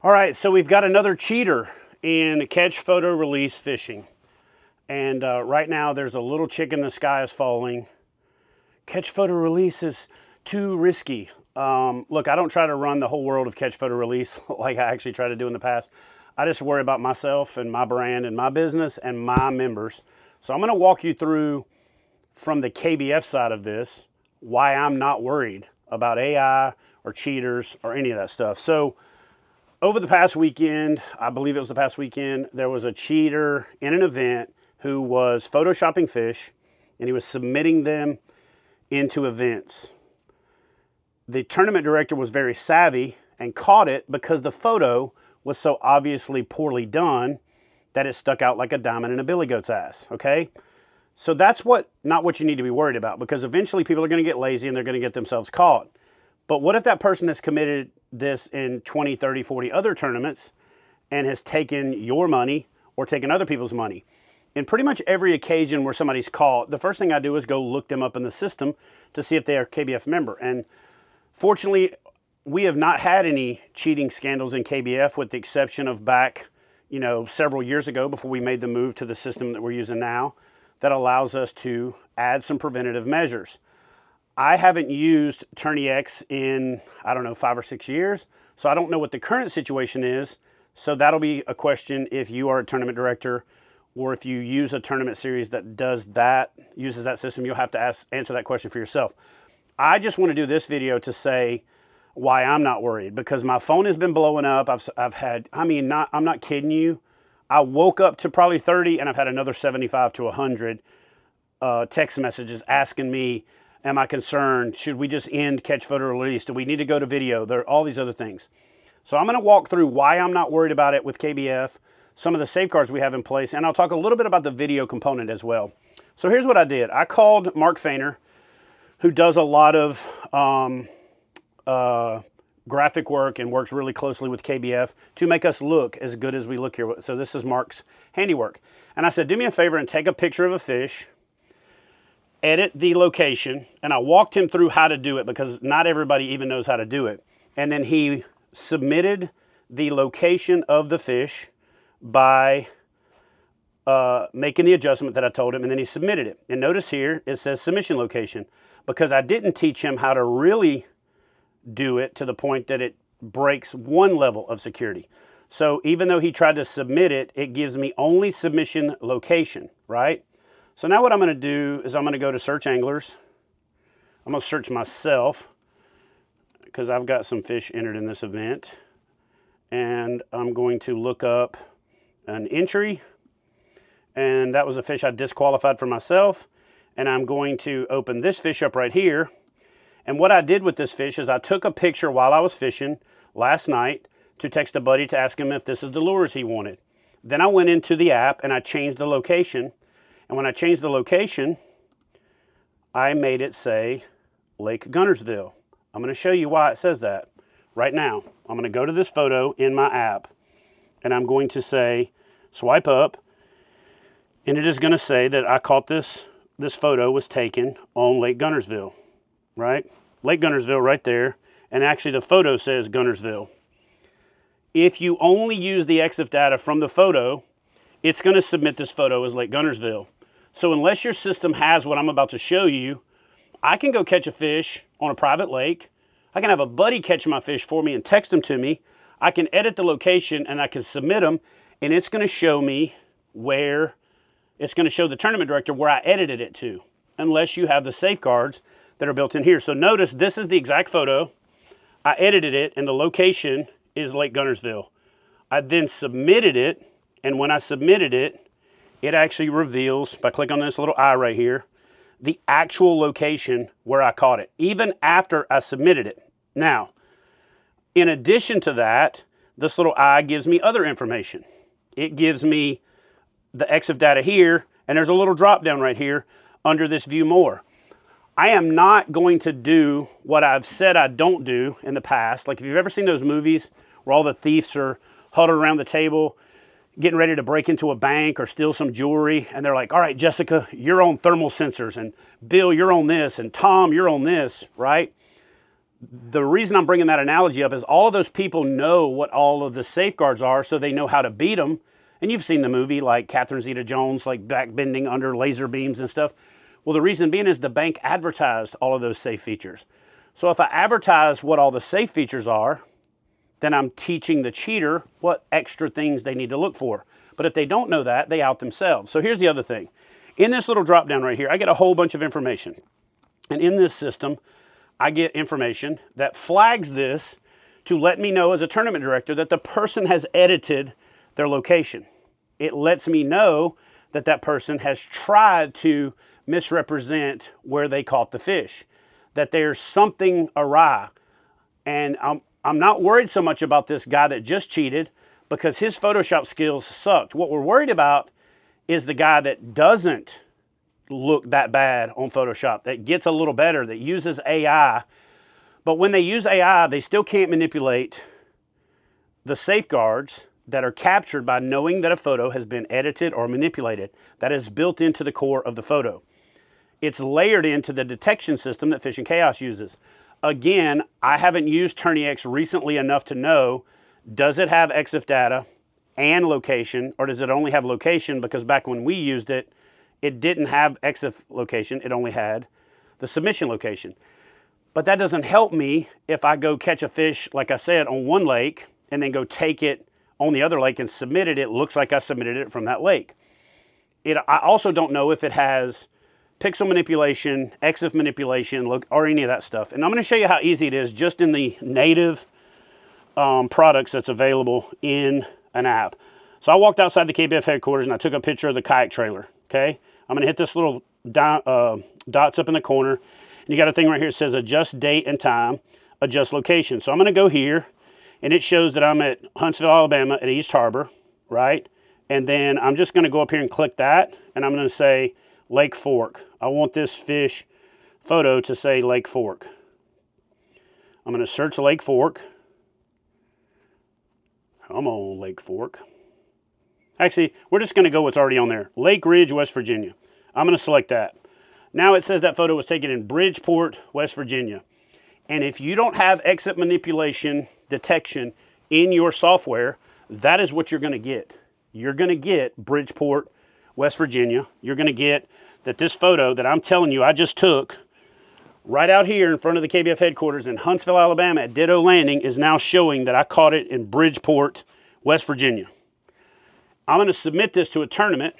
All right, so we've got another cheater in catch, photo, release fishing. And right now there's a little chicken, the sky is falling. Catch, photo, release is too risky. Look, I don't try to run the whole world of catch, photo, release like I actually try to do in the past. I just worry about myself and my brand and my business and my members. So I'm gonna walk you through from the KBF side of this, why I'm not worried about AI or cheaters or any of that stuff. So over the past weekend, I believe it was the past weekend, there was a cheater in an event who was photoshopping fish and he was submitting them into events. The tournament director was very savvy and caught it because the photo was so obviously poorly done that it stuck out like a diamond in a billy goat's ass, okay? So that's not what you need to be worried about, because eventually people are going to get lazy and they're going to get themselves caught. But what if that person has committed this in 20, 30, 40 other tournaments and has taken your money or taken other people's money? In pretty much every occasion where somebody's caught, the first thing I do is go look them up in the system to see if they are a KBF member. And fortunately, we have not had any cheating scandals in KBF, with the exception of back, several years ago before we made the move to the system that we're using now that allows us to add some preventative measures. I haven't used TourneyX in, 5 or 6 years, so I don't know what the current situation is. So that'll be a question if you are a tournament director, or if you use a tournament series that uses that system, you'll have to answer that question for yourself. I just want to do this video to say why I'm not worried, because my phone has been blowing up. I'm not kidding you. I woke up to probably 30 and I've had another 75 to 100 text messages asking me, am I concerned? Should we just end catch, photo, release? Do we need to go to video? There are all these other things. So I'm going to walk through why I'm not worried about it with KBF, some of the safeguards we have in place, and I'll talk a little bit about the video component as well. So here's what I did. I called Mark Fainer, who does a lot of graphic work and works really closely with KBF to make us look as good as we look here. So this is Mark's handiwork. And I said, do me a favor and take a picture of a fish, edit the location, and I walked him through how to do it, because not everybody even knows how to do it. And then he submitted the location of the fish by making the adjustment that I told him, and then he submitted it. And notice here it says submission location, because I didn't teach him how to really do it to the point that it breaks one level of security. So even though he tried to submit it, it gives me only submission location, right? So now what I'm going to do is I'm going to go to search anglers. I'm going to search myself, because I've got some fish entered in this event. And I'm going to look up an entry. And that was a fish I disqualified for myself. And I'm going to open this fish up right here. And what I did with this fish is I took a picture while I was fishing last night to text a buddy to ask him if this is the lures he wanted. Then I went into the app and I changed the location. And when I changed the location, I made it say Lake Guntersville. I'm going to show you why it says that right now. I'm going to go to this photo in my app and I'm going to say swipe up, and it is going to say that I caught this photo was taken on Lake Guntersville, right? Lake Guntersville right there. And actually the photo says Guntersville. If you only use the EXIF data from the photo, it's going to submit this photo as Lake Guntersville. So unless your system has what I'm about to show you, I can go catch a fish on a private lake. I can have a buddy catch my fish for me and text them to me. I can edit the location and I can submit them, and it's going to show me it's going to show the tournament director where I edited it to, unless you have the safeguards that are built in here. So notice this is the exact photo. I edited it and the location is Lake Guntersville. I then submitted it, and when I submitted it, it actually reveals, by clicking on this little eye right here, the actual location where I caught it, even after I submitted it. Now, in addition to that, this little eye gives me other information. It gives me the EXIF data here, and there's a little drop down right here under this view more. I am not going to do what I've said I don't do in the past. Like if you've ever seen those movies where all the thieves are huddled around the table getting ready to break into a bank or steal some jewelry, and they're like, all right, Jessica, you're on thermal sensors, and Bill, you're on this, and Tom, you're on this, right? The reason I'm bringing that analogy up is all of those people know what all of the safeguards are, so they know how to beat them. And you've seen the movie, like Catherine Zeta-Jones, like back bending under laser beams and stuff. Well, the reason being is the bank advertised all of those safe features. So if I advertise what all the safe features are, then I'm teaching the cheater what extra things they need to look for. But if they don't know that, they out themselves. So here's the other thing. In this little drop down right here, I get a whole bunch of information. And in this system, I get information that flags this to let me know as a tournament director that the person has edited their location. It lets me know that that person has tried to misrepresent where they caught the fish, that there's something awry. And I'm not worried so much about this guy that just cheated because his Photoshop skills sucked. What we're worried about is the guy that doesn't look that bad on Photoshop, that gets a little better, that uses AI. But when they use AI, they still can't manipulate the safeguards that are captured by knowing that a photo has been edited or manipulated. That is built into the core of the photo. It's layered into the detection system that Fishing Chaos uses. Again, I haven't used TourneyX recently enough to know, does it have EXIF data and location, or does it only have location? Because back when we used it, it didn't have EXIF location, it only had the submission location. But that doesn't help me if I go catch a fish, like I said, on one lake, and then go take it on the other lake and submit it. It looks like I submitted it from that lake. I also don't know if it has pixel manipulation, EXIF manipulation, or any of that stuff. And I'm going to show you how easy it is just in the native products that's available in an app. So I walked outside the KBF headquarters and I took a picture of the kayak trailer. Okay, I'm going to hit this little dots up in the corner. And you got a thing right here that says adjust date and time, adjust location. So I'm going to go here, and it shows that I'm at Huntsville, Alabama at East Harbor, right? And then I'm just going to go up here and click that, and I'm going to say Lake Fork. I want this fish photo to say Lake Fork. I'm going to search Lake Fork. Come on, Lake Fork. Actually, we're just going to go what's already on there. Lake Ridge, West Virginia. I'm going to select that. Now it says that photo was taken in Bridgeport, West Virginia. And if you don't have EXIF manipulation detection in your software, that is what you're going to get. You're going to get Bridgeport, West Virginia. You're going to get that this photo that I'm telling you I just took right out here in front of the KBF headquarters in Huntsville, Alabama at Ditto Landing is now showing that I caught it in Bridgeport, West Virginia. I'm going to submit this to a tournament.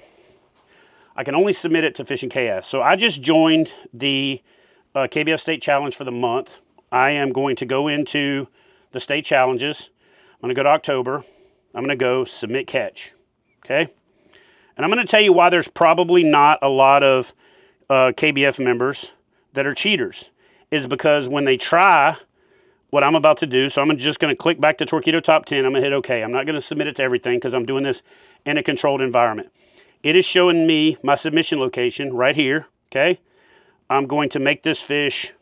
I can only submit it to Fishing Chaos. So I just joined the KBF State Challenge for the month. I am going to go into the state challenges. I'm going to go to October. I'm going to go submit catch. Okay? And I'm going to tell you why there's probably not a lot of KBF members that are cheaters. Is because when they try what I'm about to do, so I'm just going to click back to Torqeedo Top 10. I'm going to hit OK. I'm not going to submit it to everything because I'm doing this in a controlled environment. It is showing me my submission location right here, okay? I'm going to make this fish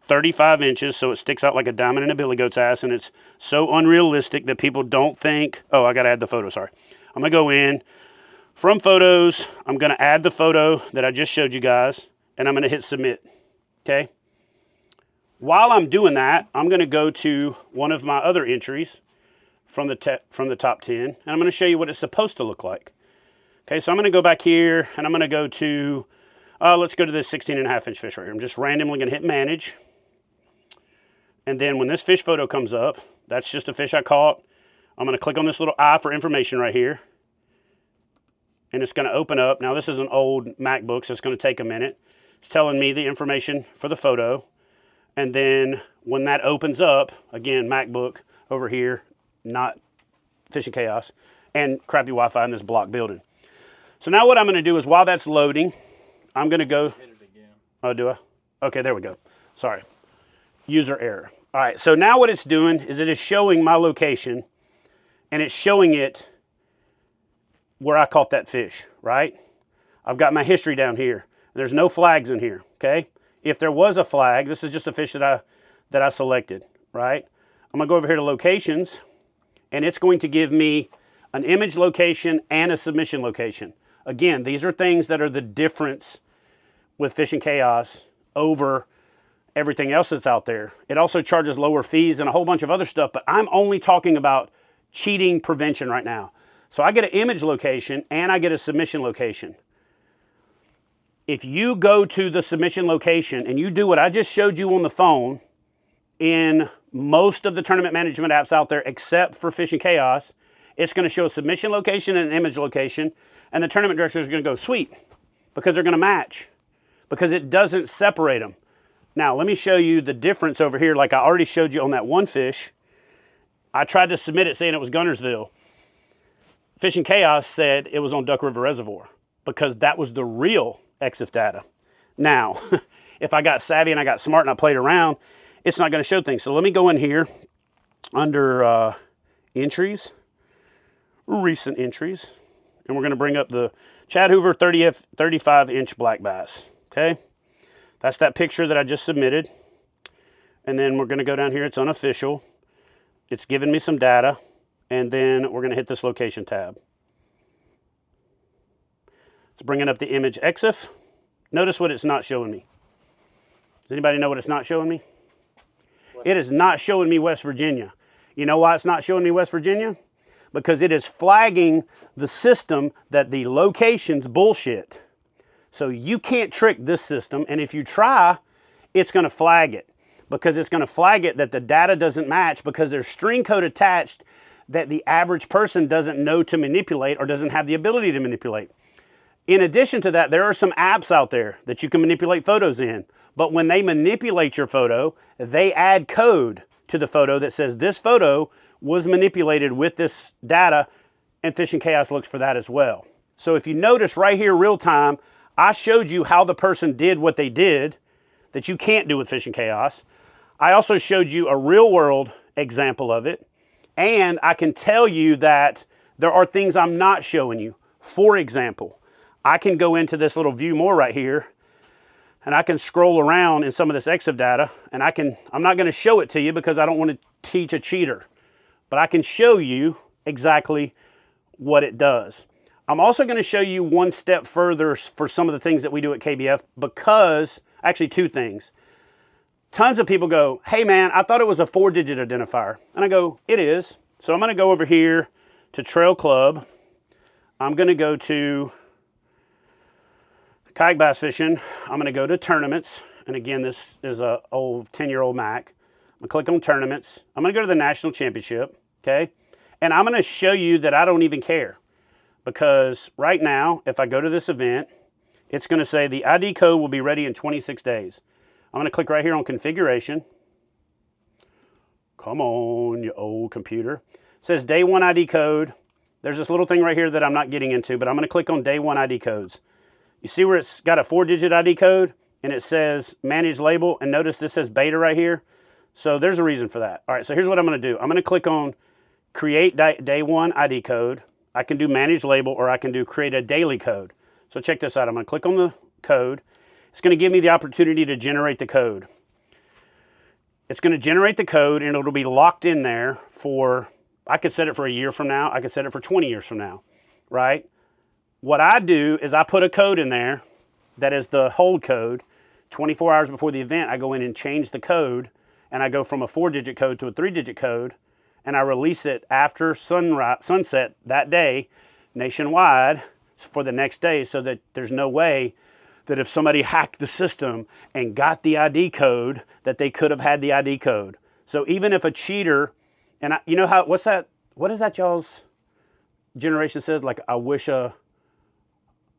35 inches so it sticks out like a diamond in a billy goat's ass, and it's so unrealistic that people don't think, oh, I got to add the photo, sorry. I'm going to go in. From photos, I'm going to add the photo that I just showed you guys, and I'm going to hit submit, okay? While I'm doing that, I'm going to go to one of my other entries from the top 10, and I'm going to show you what it's supposed to look like. Okay, so I'm going to go back here, and I'm going to go to, let's go to this 16.5 inch fish right here. I'm just randomly going to hit manage. And then when this fish photo comes up, that's just a fish I caught. I'm going to click on this little eye for information right here. And it's going to open up. Now this is an old MacBook, so it's going to take a minute. It's telling me the information for the photo. And then when that opens up, again, MacBook over here, not Fishing Chaos, and crappy Wi-Fi in this block building. So now what I'm going to do is while that's loading, I'm going to go. Hit it again. Oh, do I? Okay, there we go. Sorry. User error. All right, so now what it's doing is it is showing my location, and it's showing it where I caught that fish, right? I've got my history down here. There's no flags in here, okay? If there was a flag, this is just a fish that I selected, right? I'm going to go over here to locations, and it's going to give me an image location and a submission location. Again, these are things that are the difference with Fishing Chaos over everything else that's out there. It also charges lower fees and a whole bunch of other stuff, but I'm only talking about cheating prevention right now. So I get an image location and I get a submission location. If you go to the submission location and you do what I just showed you on the phone in most of the tournament management apps out there, except for Fishing Chaos, it's going to show a submission location and an image location, and the tournament director is going to go, sweet, because they're going to match, because it doesn't separate them. Now, let me show you the difference over here. Like I already showed you on that one fish, I tried to submit it saying it was Gunnersville. Fishing Chaos said it was on Duck River Reservoir because that was the real EXIF data. Now, if I got savvy and I got smart and I played around, it's not going to show things. So let me go in here under entries, recent entries, and we're going to bring up the Chad Hoover 35-inch black bass. Okay, that's that picture that I just submitted. And then we're going to go down here. It's unofficial. It's giving me some data. And then we're going to hit this location tab. It's bringing up the image EXIF. Notice what it's not showing me. Does anybody know what it's not showing me? What? It is not showing me West Virginia. You know why it's not showing me West Virginia? Because it is flagging the system that the location's bullshit. So you can't trick this system, and if you try, it's going to flag it. Because it's going to flag it that the data doesn't match because there's string code attached that the average person doesn't know to manipulate or doesn't have the ability to manipulate. In addition to that, there are some apps out there that you can manipulate photos in. But when they manipulate your photo, they add code to the photo that says this photo was manipulated with this data, and Fishing Chaos looks for that as well. So if you notice right here real time, I showed you how the person did what they did that you can't do with Fishing Chaos. I also showed you a real world example of it. And I can tell you that there are things I'm not showing you. For example, I can go into this little view more right here and I can scroll around in some of this EXIF data and I'm not going to show it to you because I don't want to teach a cheater, but I can show you exactly what it does. I'm also going to show you one step further for some of the things that we do at KBF because, actually two things. Tons of people go, hey man, I thought it was a 4-digit identifier. And I go, it is. So I'm going to go over here to Trail Club. I'm going to go to Kayak Bass Fishing. I'm going to go to Tournaments. And again, this is a old 10-year-old Mac. I'm going to click on Tournaments. I'm going to go to the National Championship. Okay. And I'm going to show you that I don't even care. Because right now, if I go to this event, it's going to say the ID code will be ready in 26 days. I'm going to click right here on configuration. Come on, you old computer. It says day 1 ID code. There's this little thing right here that I'm not getting into, but I'm going to click on day 1 ID codes. You see where it's got a 4-digit ID code and it says manage label, and notice this says beta right here. So there's a reason for that. All right, so here's what I'm going to do. I'm going to click on create day 1 ID code. I can do manage label or I can do create a daily code. So check this out. I'm going to click on the code. It's going to give me the opportunity to generate the code. It's going to generate the code and it'll be locked in there for, I could set it for a year from now. I could set it for 20 years from now, right? What I do is I put a code in there that is the hold code. 24 hours before the event, I go in and change the code and I go from a 4-digit code to a 3-digit code and I release it after sunset that day nationwide for the next day so that there's no way that if somebody hacked the system and got the ID code, that they could have had the ID code. So even if a cheater, and you know how, what is that y'all's generation says? Like, I wish a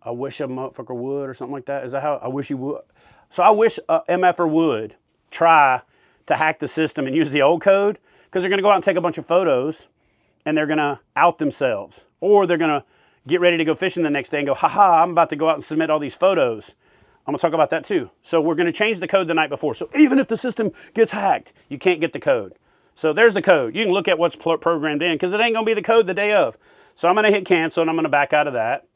motherfucker would or something like that. Is that how, I wish you would? So I wish a MFer would try to hack the system and use the old code, because they're going to go out and take a bunch of photos and they're going to out themselves, or they're going to get ready to go fishing the next day and go, haha, I'm about to go out and submit all these photos. I'm going to talk about that too. So we're going to change the code the night before. So even if the system gets hacked, you can't get the code. So there's the code. You can look at what's programmed in because it ain't going to be the code the day of. So I'm going to hit cancel and I'm going to back out of that.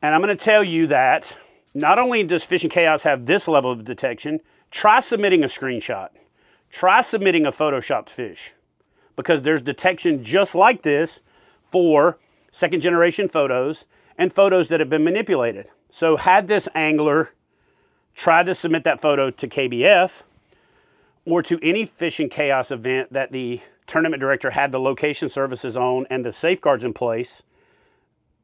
And I'm going to tell you that not only does Fishing Chaos have this level of detection, try submitting a screenshot. Try submitting a photoshopped fish, because there's detection just like this for second generation photos and photos that have been manipulated. So had this angler tried to submit that photo to KBF or to any fishing chaos event that the tournament director had the location services on and the safeguards in place,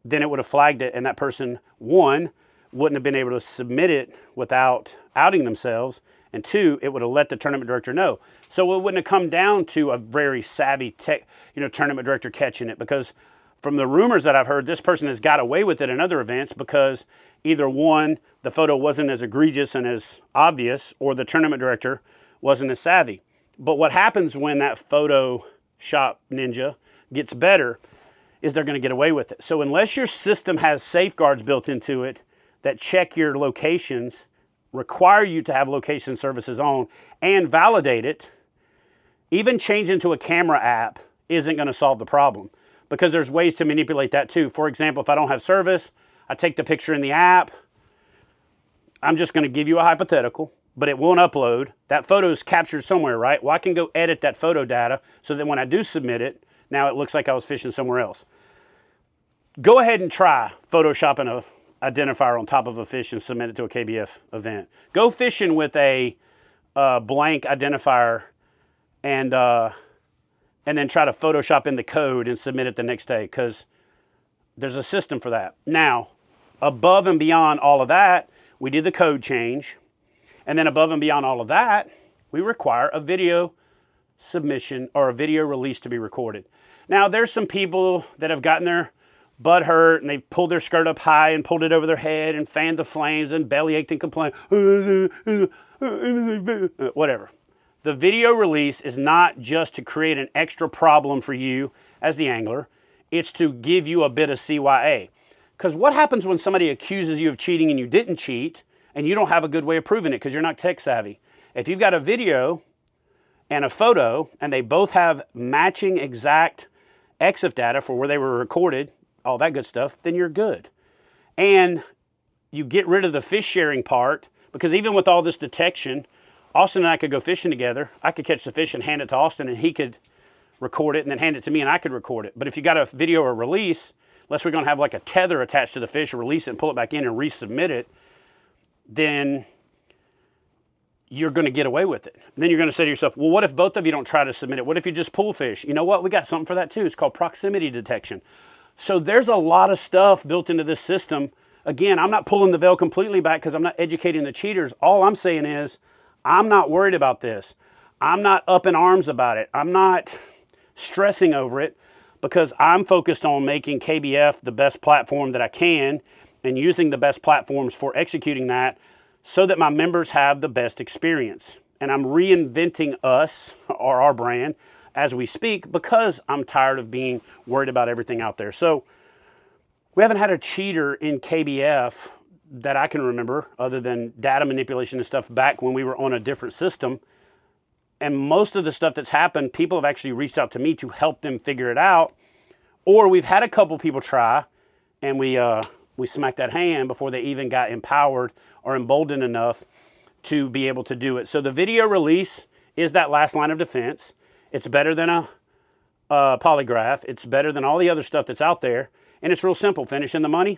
then it would have flagged it, and that person, one, wouldn't have been able to submit it without outing themselves, and two, it would have let the tournament director know. So it wouldn't have come down to a very savvy tournament director catching it, because from the rumors that I've heard, this person has got away with it in other events because either one, the photo wasn't as egregious and as obvious, or the tournament director wasn't as savvy. But what happens when that Photoshop ninja gets better is they're going to get away with it. So unless your system has safeguards built into it that check your locations, require you to have location services on, and validate it, even changing to a camera app isn't going to solve the problem, because there's ways to manipulate that too. For example, if I don't have service, I take the picture in the app. I'm just going to give you a hypothetical, but it won't upload. That photo is captured somewhere, right? Well, I can go edit that photo data so that when I do submit it, now it looks like I was fishing somewhere else. Go ahead and try photoshopping an identifier on top of a fish and submit it to a KBF event. Go fishing with a blank identifier and then try to Photoshop in the code and submit it the next day, because there's a system for that. Now, above and beyond all of that, we did the code change. And then above and beyond all of that, we require a video submission or a video release to be recorded. Now, there's some people that have gotten their butt hurt and they've pulled their skirt up high and pulled it over their head and fanned the flames and bellyached and complained, whatever. The video release is not just to create an extra problem for you as the angler. It's to give you a bit of CYA. Because what happens when somebody accuses you of cheating and you didn't cheat and you don't have a good way of proving it because you're not tech savvy? If you've got a video and a photo and they both have matching exact EXIF data for where they were recorded, all that good stuff, then you're good. And you get rid of the fish sharing part, because even with all this detection, Austin and I could go fishing together. I could catch the fish and hand it to Austin and he could record it and then hand it to me and I could record it. But if you got a video or release, unless we're going to have like a tether attached to the fish, or release it and pull it back in and resubmit it, then you're going to get away with it. And then you're going to say to yourself, well, what if both of you don't try to submit it? What if you just pull fish? You know what? We got something for that too. It's called proximity detection. So there's a lot of stuff built into this system. Again, I'm not pulling the veil completely back because I'm not educating the cheaters. All I'm saying is I'm not worried about this. I'm not up in arms about it. I'm not stressing over it, because I'm focused on making KBF the best platform that I can and using the best platforms for executing that so that my members have the best experience. And I'm reinventing us, or our brand, as we speak, because I'm tired of being worried about everything out there. So we haven't had a cheater in KBF that I can remember, other than data manipulation and stuff back when we were on a different system. And most of the stuff that's happened, people have actually reached out to me to help them figure it out. Or we've had a couple people try and we smacked that hand before they even got empowered or emboldened enough to be able to do it. So the video release is that last line of defense. It's better than a polygraph. It's better than all the other stuff that's out there. And it's real simple. Finishing the money.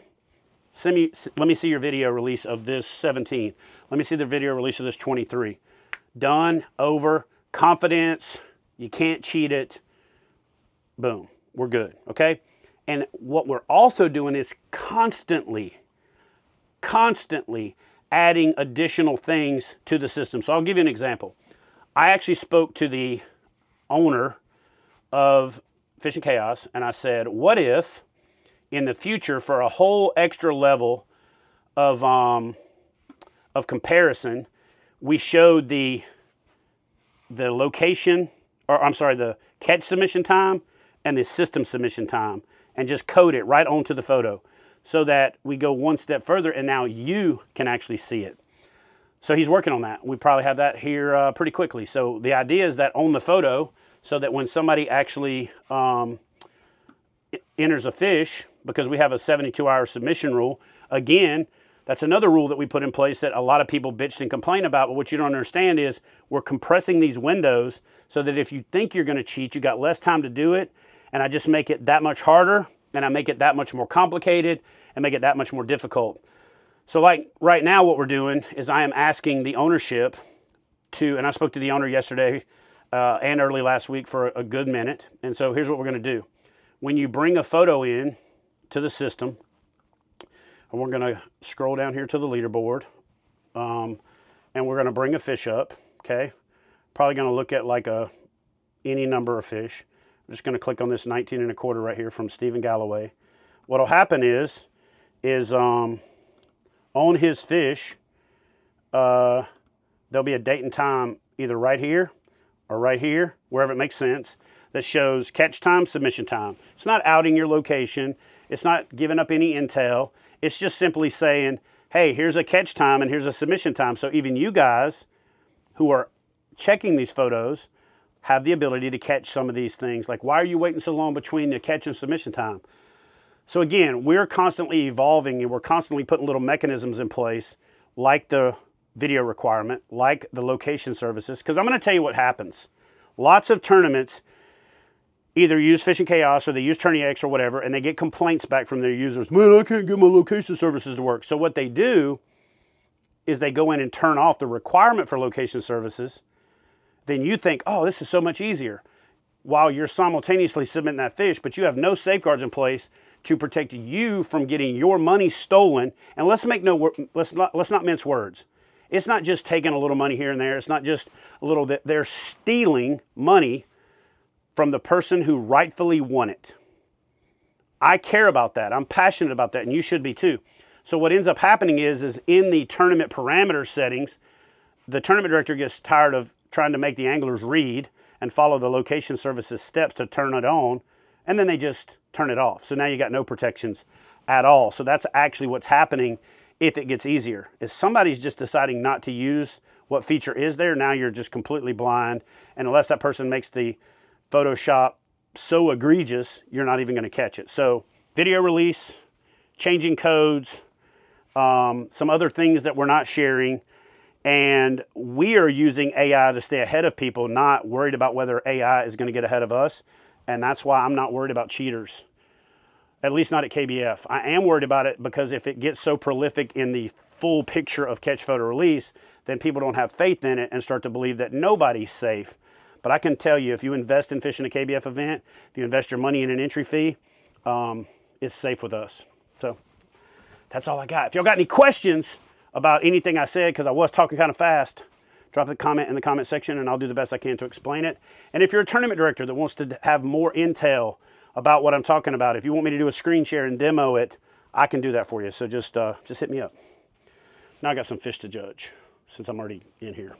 Let me see your video release of this 17. Let me see the video release of this 23. Done, over, confidence, you can't cheat it. Boom, we're good, okay? And what we're also doing is constantly adding additional things to the system. So I'll give you an example. I actually spoke to the owner of Fishing Chaos and I said, what if in the future, for a whole extra level of comparison, we showed the location, or I'm sorry, the catch submission time and the system submission time, and just code it right onto the photo so that we go one step further and now you can actually see it. So he's working on that. We probably have that here pretty quickly. So the idea is that on the photo, so that when somebody actually enters a fish, because we have a 72-hour submission rule, again, that's another rule that we put in place that a lot of people bitched and complain about. But what you don't understand is we're compressing these windows so that if you think you're going to cheat, you got less time to do it. And I just make it that much harder, and I make it that much more complicated, and make it that much more difficult. So like right now what we're doing is I am asking the ownership to, and I spoke to the owner yesterday and early last week for a good minute. And so here's what we're going to do. When you bring a photo in to the system, and we're going to scroll down here to the leaderboard, and we're going to bring a fish up, okay? Probably going to look at like any number of fish. I'm just going to click on this 19 1/4 right here from Stephen Galloway. What'll happen is on his fish, there'll be a date and time either right here or right here, wherever it makes sense, that shows catch time, submission time. It's not outing your location. It's not giving up any intel. It's just simply saying, hey, here's a catch time and here's a submission time. So even you guys who are checking these photos have the ability to catch some of these things. Like, why are you waiting so long between the catch and submission time? So again, we're constantly evolving and we're constantly putting little mechanisms in place like the video requirement, like the location services, because I'm going to tell you what happens. Lots of tournaments either use Fishing Chaos or they use TourneyX or whatever, and they get complaints back from their users. Man, I can't get my location services to work. So what they do is they go in and turn off the requirement for location services. Then you think, oh, this is so much easier, while you're simultaneously submitting that fish, but you have no safeguards in place to protect you from getting your money stolen. And let's not mince words. It's not just taking a little money here and there. It's not just a little that they're stealing money from the person who rightfully won it. I care about that. I'm passionate about that, and you should be too. So what ends up happening is in the tournament parameter settings, the tournament director gets tired of trying to make the anglers read and follow the location services steps to turn it on, and then they just turn it off. So now you got no protections at all. So that's actually what's happening if it gets easier, is somebody's just deciding not to use what feature is there. Now you're just completely blind, and unless that person makes the Photoshop so egregious, you're not even going to catch it. So video release, changing codes, some other things that we're not sharing, and we are using AI to stay ahead of people, not worried about whether AI is going to get ahead of us. And that's why I'm not worried about cheaters, at least not at KBF. I am worried about it because if it gets so prolific in the full picture of catch, photo, release, then people don't have faith in it and start to believe that nobody's safe. But I can tell you, if you invest in fishing a KBF event, if you invest your money in an entry fee, it's safe with us. So that's all I got. If y'all got any questions about anything I said, because I was talking kind of fast, drop a comment in the comment section and I'll do the best I can to explain it. And if you're a tournament director that wants to have more intel about what I'm talking about, if you want me to do a screen share and demo it, I can do that for you. So just hit me up. Now I got some fish to judge since I'm already in here.